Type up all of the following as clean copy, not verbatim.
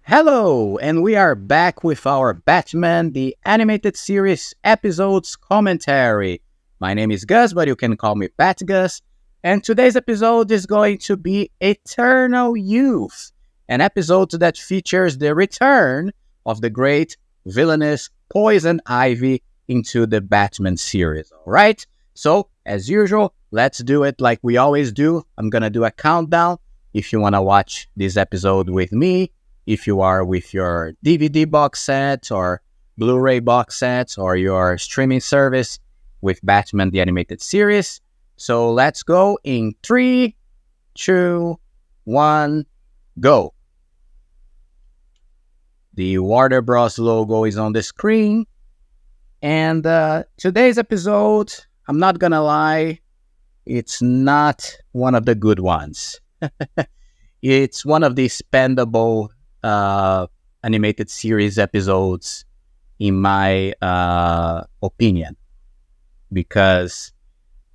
Hello, and we are back with our Batman the Animated Series episodes commentary. My name is Gus, but you can call me BATGUS, and today's episode is going to be Eternal Youth, an episode that features the return of the great villainous Poison Ivy into the Batman series, alright? So, as usual, let's do it like we always do. I'm gonna do a countdown. If you wanna watch this episode with me, if you are with your DVD box set or Blu-ray box set or your streaming service with Batman the Animated Series. So let's go in 3, 2, 1, go. The Warner Bros. Logo is on the screen. And today's episode, I'm not gonna lie, it's not one of the good ones. It's one of the spendable animated series episodes, in my opinion, because,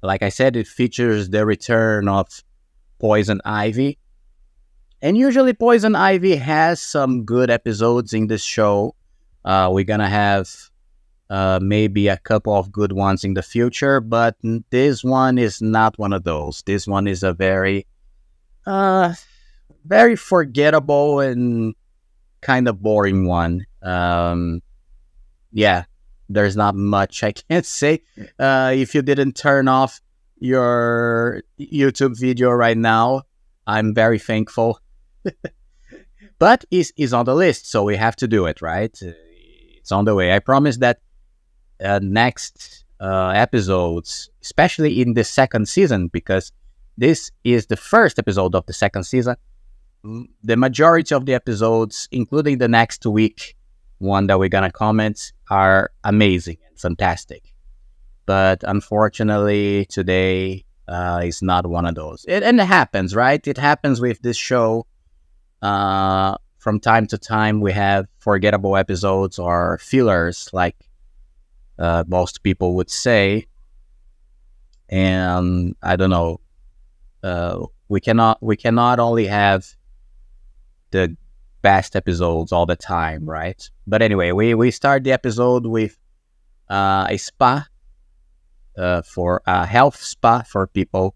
like I said, it features the return of Poison Ivy, and usually Poison Ivy has some good episodes in this show. We're gonna have maybe a couple of good ones in the future, but this one is not one of those. This one is a very forgettable and kind of boring one. Yeah, there's not much I can say. If you didn't turn off your YouTube video right now, I'm very thankful. But it's on the list, so we have to do it, right? It's on the way. I promise that next episodes, especially in the second season, because this is the first episode of the second season, the majority of the episodes, including the next week one that we're gonna comment, are amazing and fantastic. But unfortunately, today is not one of those. And it happens, right? It happens with this show. From time to time, we have forgettable episodes or fillers, like most people would say. And I don't know. We cannot only have the best episodes all the time, right? But anyway, we start the episode with a spa, for a health spa for people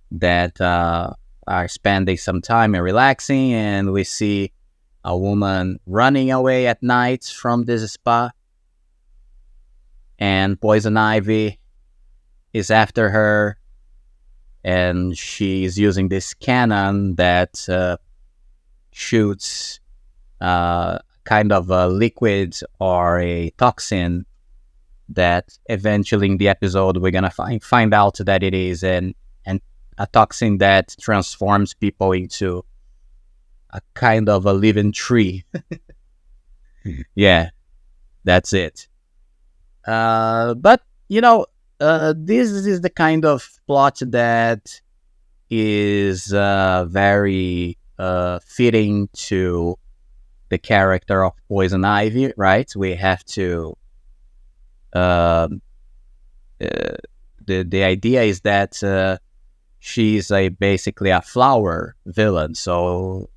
that are spending some time and relaxing, and we see a woman running away at night from this spa, and Poison Ivy is after her, and she's using this cannon that shoots kind of a liquid or a toxin that eventually in the episode we're gonna find out that it is and a toxin that transforms people into a kind of a living tree. Yeah, that's it. But this is the kind of plot that is very fitting to the character of Poison Ivy, right? We have to. The idea is that she's basically a flower villain, so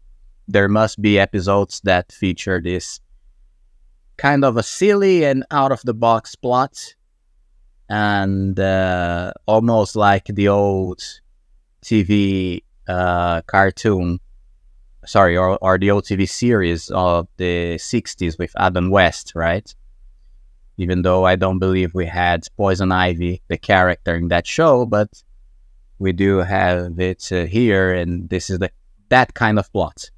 there must be episodes that feature this kind of a silly and out of the box plot, and almost like the old TV cartoon, or the old TV series of the 60s with Adam West, right? Even though I don't believe we had Poison Ivy, the character in that show, but we do have it here, and this is that kind of plot.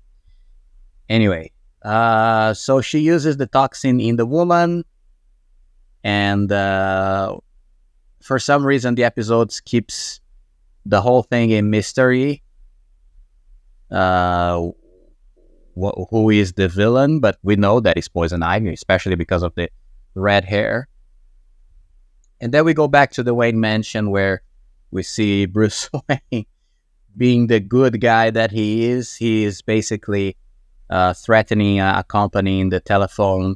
Anyway, so she uses the toxin in the woman, and for some reason the episode keeps the whole thing a mystery. Who is the villain? But we know that it's Poison Ivy, especially because of the red hair. And then we go back to the Wayne Mansion, where we see Bruce Wayne being the good guy that he is. He is basically threatening a company in the telephone.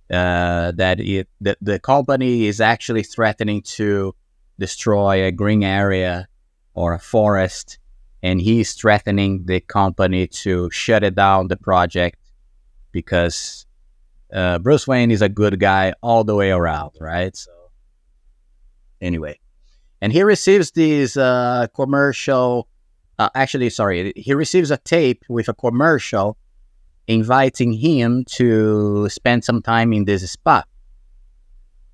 The company is actually threatening to destroy a green area or a forest, and he's threatening the company to shut it down, the project, because Bruce Wayne is a good guy all the way around, right? So anyway, and he receives these commercial. He receives a tape with a commercial inviting him to spend some time in this spa.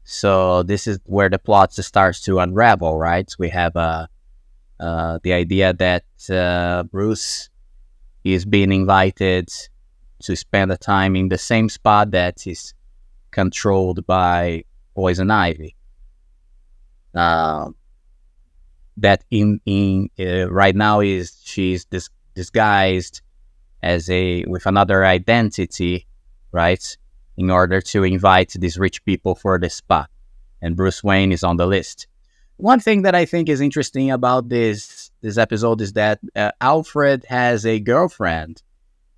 So this is where the plot starts to unravel, right? We have the idea that Bruce is being invited to spend a time in the same spa that is controlled by Poison Ivy. That right now she's disguised as with another identity, right? In order to invite these rich people for the spa, and Bruce Wayne is on the list. One thing that I think is interesting about this episode is that Alfred has a girlfriend.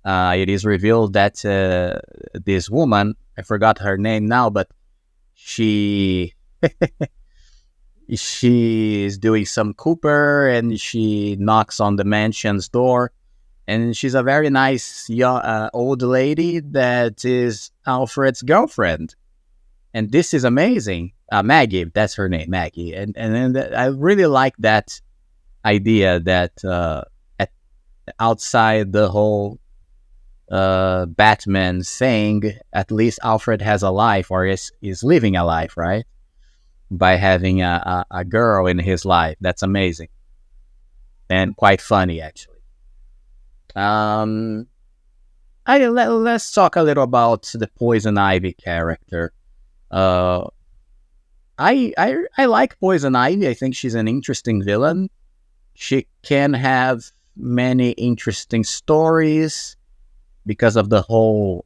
It is revealed that this woman, I forgot her name now, but she is doing some Cooper, and she knocks on the mansion's door. And she's a very nice old lady that is Alfred's girlfriend. And this is amazing. Maggie, that's her name, Maggie. And I really like that idea that outside the whole Batman thing, at least Alfred has a life, or is living a life, right? By having a girl in his life. That's amazing. And quite funny, actually. Let's talk a little about the Poison Ivy character. I like Poison Ivy. I think she's an interesting villain. She can have many interesting stories because of the whole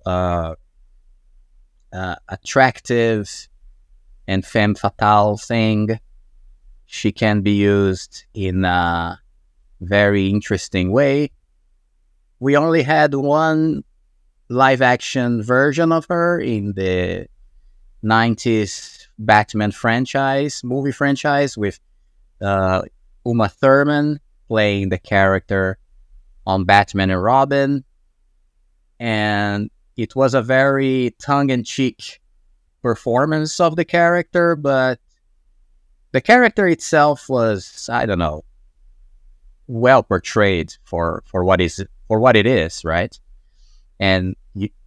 attractive and femme fatale thing. She can be used in a very interesting way. We only had one live-action version of her in the 90s Batman movie franchise, with Uma Thurman playing the character on Batman and Robin. And it was a very tongue-in-cheek performance of the character, but the character itself was, I don't know, well portrayed for what it is, right? And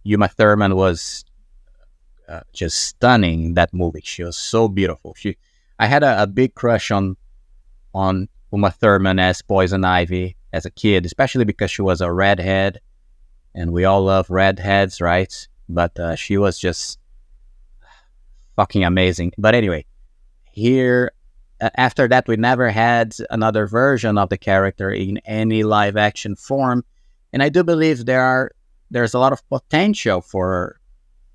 Uma Thurman was just stunning in that movie. She was so beautiful. I had a big crush on Uma Thurman as Poison Ivy as a kid, especially because she was a redhead, and we all love redheads, right? But she was just fucking amazing. But anyway, here, after that, we never had another version of the character in any live-action form, and I do believe there's a lot of potential for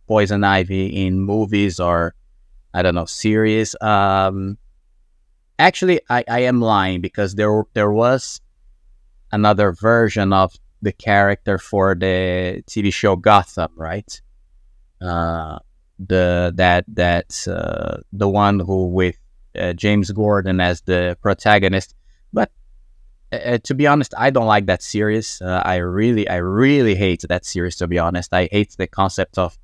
Poison Ivy in movies or, I don't know, series. Actually, I am lying, because there was another version of the character for the TV show Gotham, right? The one who with James Gordon as the protagonist. But to be honest, I don't like that series. I really hate that series, to be honest. I hate the concept of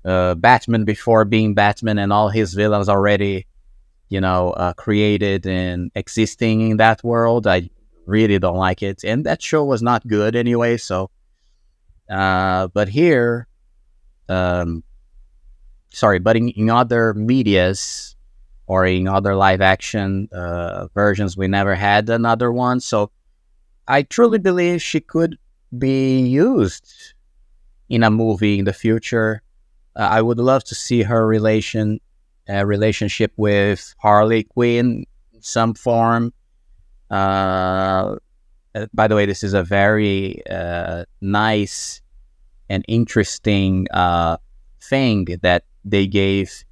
Batman before being Batman and all his villains already, created and existing in that world. I really don't like it. And that show was not good anyway, so... but here... but in other medias or in other live-action versions, we never had another one. So I truly believe she could be used in a movie in the future. I would love to see her relationship with Harley Quinn in some form. By the way, this is a very nice and interesting thing that they gave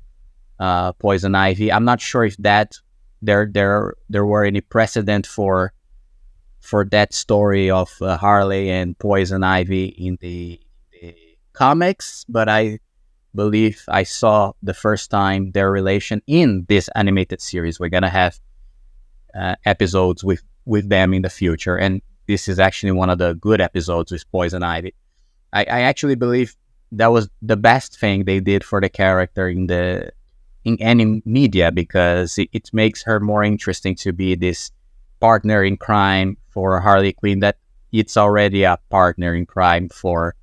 Poison Ivy. I'm not sure if that there were any precedent for that story of Harley and Poison Ivy in the comics, but I believe I saw the first time their relation in this animated series. We're gonna have episodes with them in the future, and this is actually one of the good episodes with Poison Ivy. I actually believe that was the best thing they did for the character in any media, because it makes her more interesting to be this partner in crime for Harley Quinn, that it's already a partner in crime for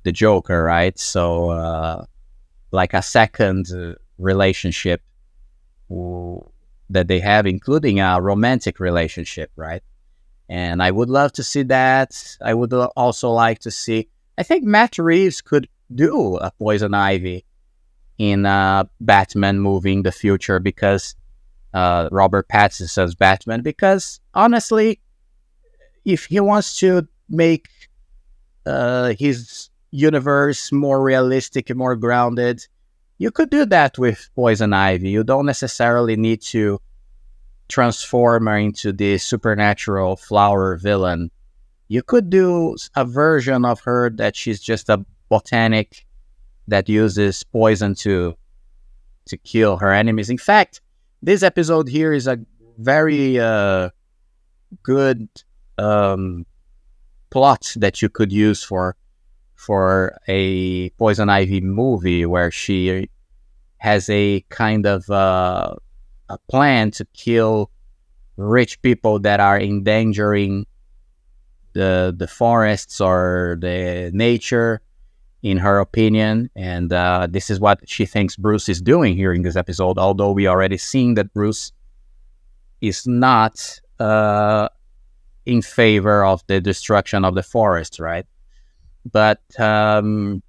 the Joker, right? So like a second relationship that they have, including a romantic relationship, right? And I would love to see that. I would also like to see, I think Matt Reeves could do a Poison Ivy in a Batman movie in the future, because Robert Pattinson's Batman, because honestly, if he wants to make his universe more realistic and more grounded, you could do that with Poison Ivy. You don't necessarily need to transform her into the supernatural flower villain. You could do a version of her that she's just a botanic that uses poison to kill her enemies. In fact, this episode here is a very good plot that you could use for a Poison Ivy movie, where she has a kind of a plan to kill rich people that are endangering the forests or the nature, in her opinion. And this is what she thinks Bruce is doing here in this episode, although we already seen that Bruce is not in favor of the destruction of the forest, right? But it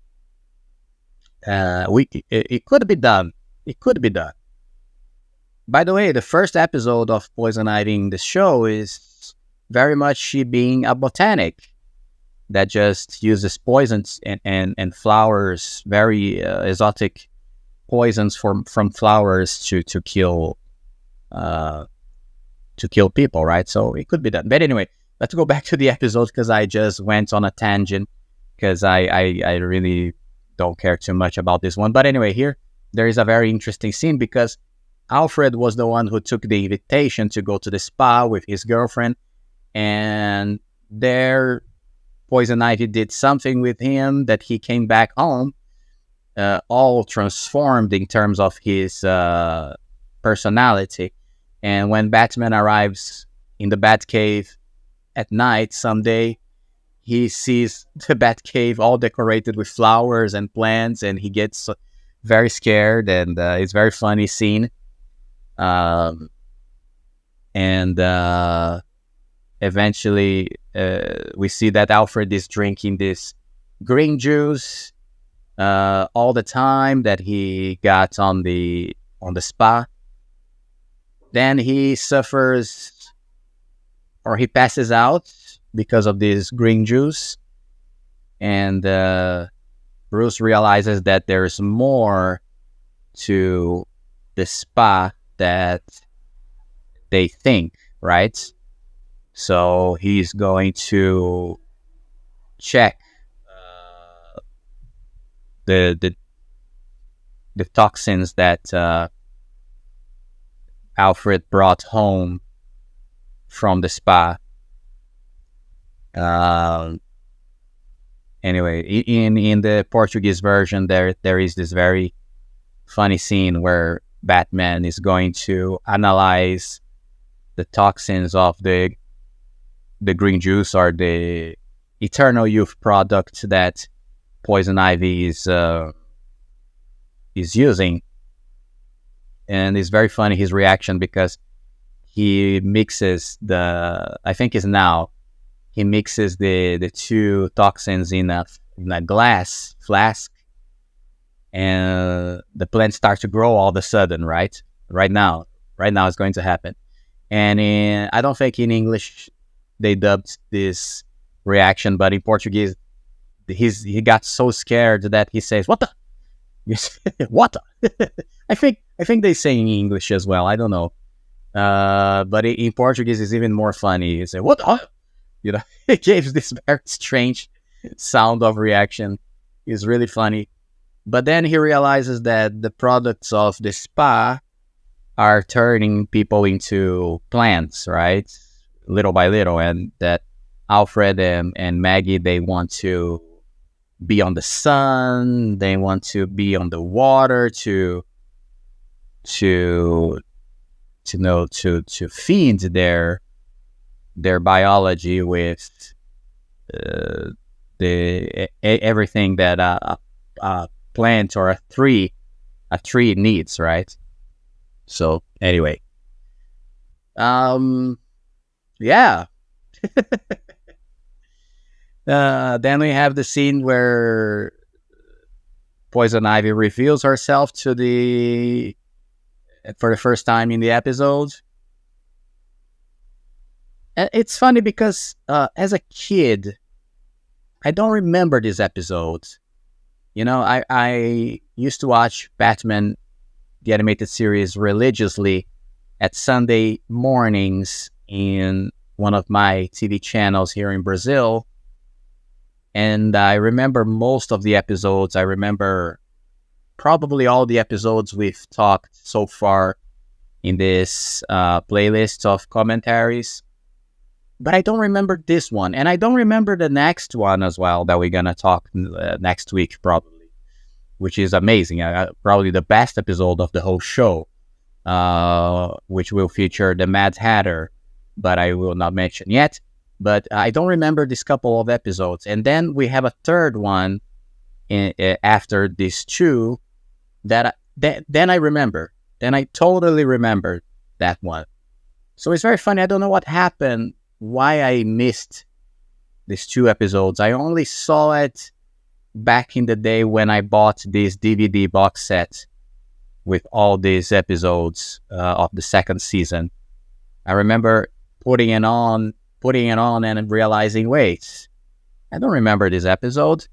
could be done. It could be done. By the way, the first episode of Poison Ivy in the show is very much she being a botanic that just uses poisons and flowers, very exotic poisons from flowers to kill people, right? So it could be done. But anyway, let's go back to the episode, because I just went on a tangent, because I really don't care too much about this one. But anyway, here there is a very interesting scene, because Alfred was the one who took the invitation to go to the spa with his girlfriend, and there Poison Ivy did something with him that he came back home all transformed in terms of his personality. And when Batman arrives in the Batcave at night someday, he sees the Batcave all decorated with flowers and plants, and he gets very scared, and it's a very funny scene. Eventually, we see that Alfred is drinking this green juice all the time that he got on the spa. Then he suffers, or he passes out because of this green juice, and Bruce realizes that there's more to the spa that they think, right? So he's going to check the toxins that Alfred brought home from the spa. Anyway, in the Portuguese version, there is this very funny scene where Batman is going to analyze the toxins of the green juice, or the Eternal Youth product that Poison Ivy is using. And it's very funny, his reaction, because he mixes he mixes the two toxins in a glass flask, and the plant starts to grow all of a sudden, right now it's going to happen. And I don't think in English they dubbed this reaction, but in Portuguese he got so scared that he says, "What the?" What the? I think they say in English as well. I don't know, but in Portuguese it's even more funny. He say, "What the?" It gives this very strange sound of reaction. It's really funny. But then he realizes that the products of the spa are turning people into plants, right? Little by little, and that Alfred and Maggie, they want to be on the sun. They want to be on the water to feed their biology with everything that a plant or a tree needs, right? So anyway, yeah. Then we have the scene where Poison Ivy reveals herself for the first time in the episode. And it's funny because as a kid, I don't remember this episode. You know, I used to watch Batman, the animated series, religiously at Sunday mornings in one of my TV channels here in Brazil. And I remember most of the episodes. I remember probably all the episodes we've talked so far in this playlist of commentaries. But I don't remember this one. And I don't remember the next one as well that we're going to talk next week, probably, which is amazing. Probably the best episode of the whole show, which will feature the Mad Hatter, but I will not mention yet. But I don't remember this couple of episodes. And then we have a third one after these two then I remember. Then I totally remember that one. So it's very funny. I don't know what happened, why I missed these two episodes. I only saw it back in the day when I bought this DVD box set with all these episodes of the second season. I remember putting it on and realizing, wait, I don't remember this episode.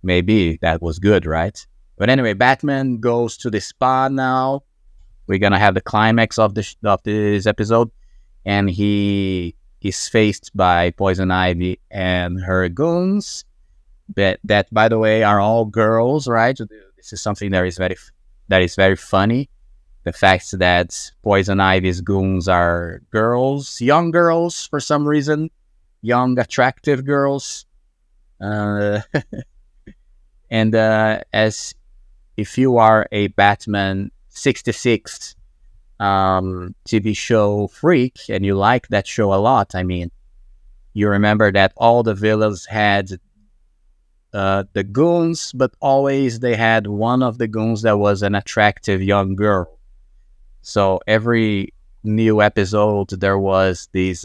Maybe that was good, right? But anyway, Batman goes to the spa now. We're going to have the climax of this episode. And he is faced by Poison Ivy and her goons. That, by the way, are all girls, right? This is something that is very funny. The fact that Poison Ivy's goons are girls, young girls for some reason, young, attractive girls. And as if you are a Batman 66 TV show freak and you like that show a lot, I mean, you remember that all the villains had the goons, but always they had one of the goons that was an attractive young girl. So every new episode, there was this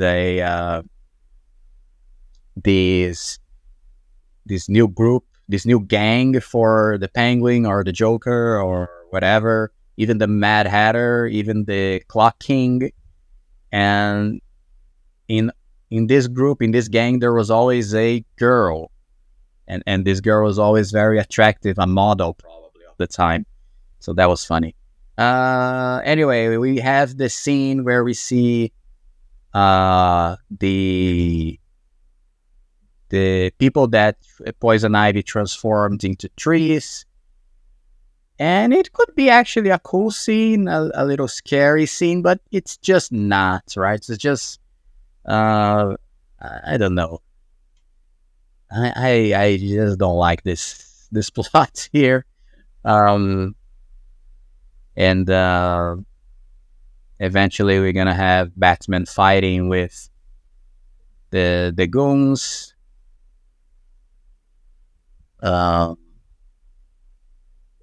new group, this new gang for the Penguin or the Joker or whatever, even the Mad Hatter, even the Clock King. And in this group, in this gang, there was always a girl. And this girl was always very attractive, a model probably of the time. So that was funny. Anyway, we have the scene where we see the people that Poison Ivy transformed into trees. And it could be actually a cool scene, a little scary scene, but it's just not, right? It's just, I don't know. I just don't like this plot here. And eventually we're gonna have Batman fighting with the goons.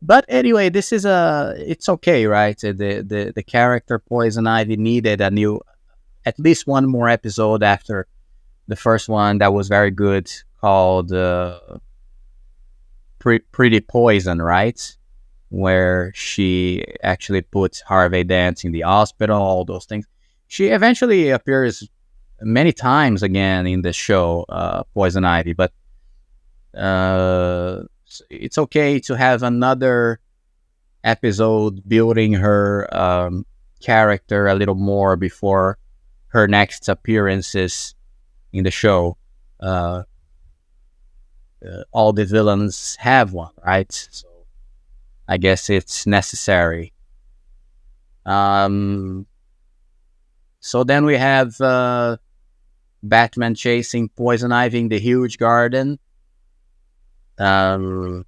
But anyway, this is it's okay, right? The character Poison Ivy needed at least one more episode after the first one that was very good, called Pretty Poison, right? Where she actually puts Harvey Dent in the hospital, all those things. She eventually appears many times again in the show, Poison Ivy, but it's okay to have another episode building her character a little more before her next appearances in the show. All the villains have one, right? So I guess it's necessary. So then we have Batman chasing Poison Ivy in the huge garden. And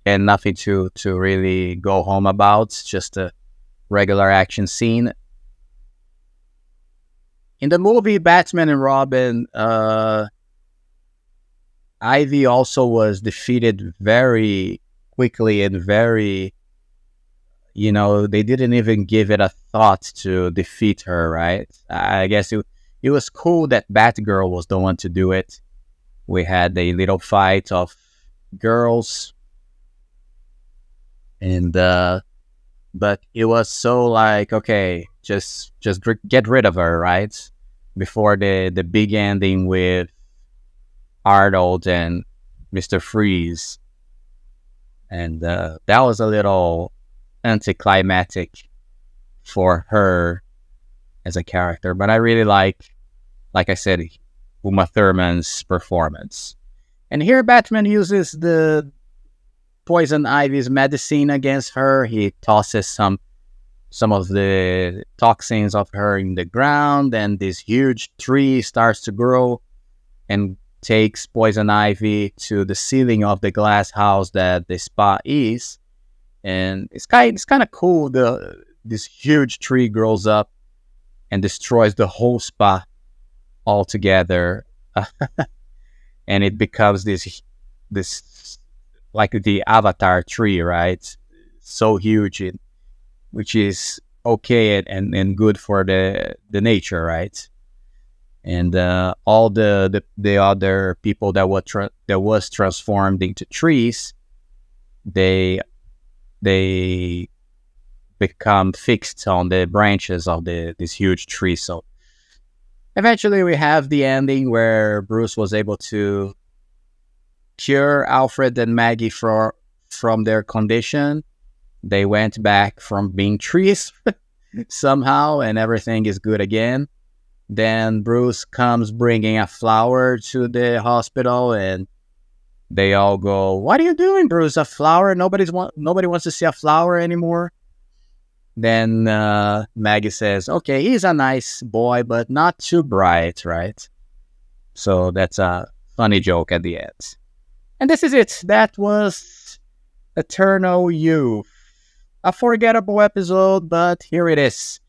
nothing to really go home about. It's just a regular action scene. In the movie Batman and Robin, Ivy also was defeated very quickly and very, they didn't even give it a thought to defeat her, right? I guess it was cool that Batgirl was the one to do it. We had a little fight of girls, and but it was so like, okay, just get rid of her, right? Before the big ending with Arnold and Mr. Freeze. And that was a little anticlimactic for her as a character. But I really like I said, Uma Thurman's performance. And here Batman uses the Poison Ivy's medicine against her. He tosses some of the toxins of her in the ground, and this huge tree starts to grow and takes Poison Ivy to the ceiling of the glass house that the spa is. And it's kind of cool. This huge tree grows up and destroys the whole spa altogether. And it becomes this like the Avatar tree, right? So huge, which is okay and good for the nature, right? And all the other people that was transformed into trees, they become fixed on the branches of this huge tree. So eventually we have the ending where Bruce was able to cure Alfred and Maggie from their condition. They went back from being trees somehow, and everything is good again. Then Bruce comes bringing a flower to the hospital, and they all go, "What are you doing, Bruce? A flower? Nobody wants to see a flower anymore." Then Maggie says, "Okay, he's a nice boy, but not too bright, right?" So that's a funny joke at the end. And this is it. That was Eternal Youth. A forgettable episode, but here it is.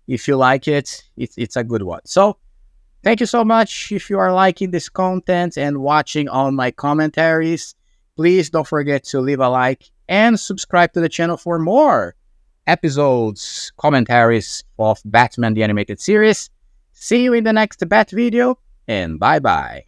If you like it, it's a good one. So thank you so much. If you are liking this content and watching all my commentaries, please don't forget to leave a like and subscribe to the channel for more episodes, commentaries of Batman the Animated Series. See you in the next Bat video, and bye-bye.